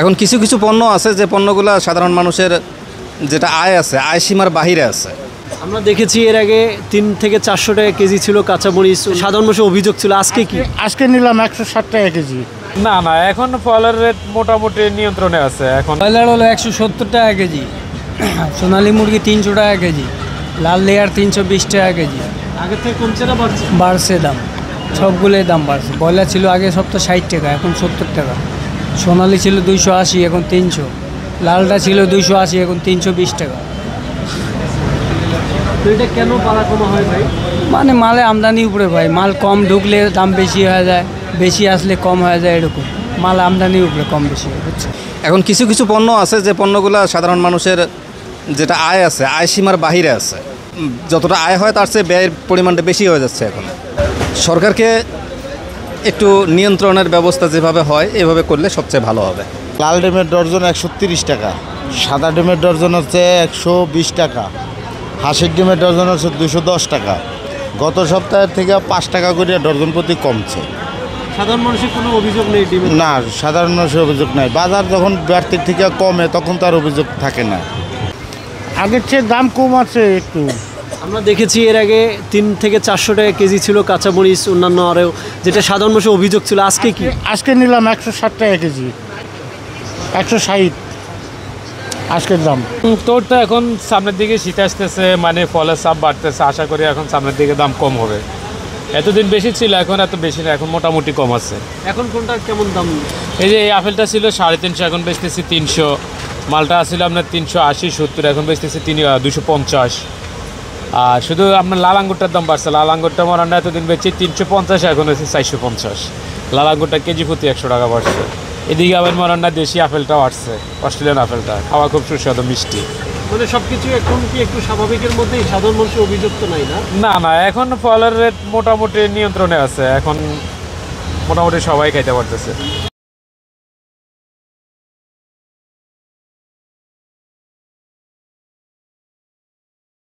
এখন কিছু কিছু পণ্য আছে যে পণ্যগুলো সাধারণ মানুষের যেটা আয় আছে, আয় সীমার বাহিরে আছে। আমরা দেখেছি এর আগে 3 থেকে 400 টাকা কেজি ছিল কাঁচামরিচ, সাধারণ মানুষের অভিযোগ ছিল। আজকে কি? আজকে নিলাম 160 টাকা কেজি। না না, এখন ফলের রেট মোটামুটি নিয়ন্ত্রণে আছে। এখন ব্রয়লার হলো 170 টাকা কেজি, সোনালী মুরগি 300 টাকা কেজি, লাল লেয়ার 320 টাকা কেজি। আগে থেকে কমছে না বাড়ছে? বাড়ছে দাম, সবগুলোই দাম বাড়ছে। ব্রয়লার ছিল আগে সব তো 60 টাকা, এখন 70 টাকা। সোনালী ছিল 280, এখন 300। লালটা ছিল 280, এখন 320 টাকা। তো এটা কেন বাড়া কমা হয় ভাই? মানে মালে আমদানির উপরে ভাই, মাল কম ঢুকলে দাম বেশি হয়ে যায়, বেশি আসলে কম হয়ে যায়, এরকম। মাল আমদানির উপরে কম বেশি হয়, বুঝছো? এখন কিছু কিছু পণ্য আছে যে পণ্যগুলো সাধারণ মানুষের যেটা আয় আছে, আয় সীমার বাহিরে আছে। যতটা আয় হয় তার চেয়ে ব্যয়ের পরিমাণটা বেশি হয়ে যাচ্ছে। এখন সরকারকে একটু নিয়ন্ত্রণের ব্যবস্থা যেভাবে হয় এভাবে করলে সবচেয়ে ভালো হবে। লাল ডিমের ডর্জন 130 টাকা, সাদা ডিমের ডর্জন হচ্ছে 120 টাকা, হাঁসের ডিমের ডর্জন হচ্ছে 210 টাকা। গত সপ্তাহের থেকে 5 টাকা করে ডর্জন প্রতি কমছে। সাধারণ মানুষের কোনো অভিযোগ নেই ডিমে? না, সাধারণ মানুষের অভিযোগ নাই। বাজার যখন বাড়তির থেকে কমে তখন তার অভিযোগ থাকে না। আগের চেয়ে দাম কম আছে একটু। আমরা দেখেছি এর আগে 3 থেকে 400 টাকা কেজি ছিল কাঁচামরিচ, অন্যান্য আরও, যেটা সাধারণ মানুষের অভিযোগ ছিল। আজকে কি? আজকে নিলাম 160 টাকা কেজি, 160 আজকের দাম। তোর তো এখন সামনের দিকে শীত আসতেছে, মানে ফলের চাপ বাড়তেছে। আশা করি এখন সামনের দিকে দাম কম হবে। এতদিন বেশি ছিল, এখন এত বেশি না, এখন মোটামুটি কম আছে। এখন কোনটা কেমন দাম? এই যে এই আপেলটা ছিল 350, এখন বেচতেছি 300। মালটা ছিল আপনার 380, 70, এখন বেচতেছি 250। আর শুধু আপনার লাল আঙ্গুরটার দাম বাড়ছে। লাল আঙ্গুরটা মনে হয় এতদিন বেচছি 350, এখন হচ্ছে 450। লাল আঙ্গুরটা কেজি প্রতি 100 টাকা বাড়ছে। এদিকে আবার মনে হয় দেশি আপেলটাও আসছে, অস্ট্রেলিয়ান আপেলটা খাওয়া খুব সুস্বাদু, মিষ্টি। মানে সব কিছু এখন কি একটু স্বাভাবিকের মধ্যেই? সাধারণ মানুষের অভিযোগ তো নাই না? না না, এখন ফলের রেট মোটামুটি নিয়ন্ত্রণে আছে। এখন মোটামুটি সবাই খাইতে পারতেছে।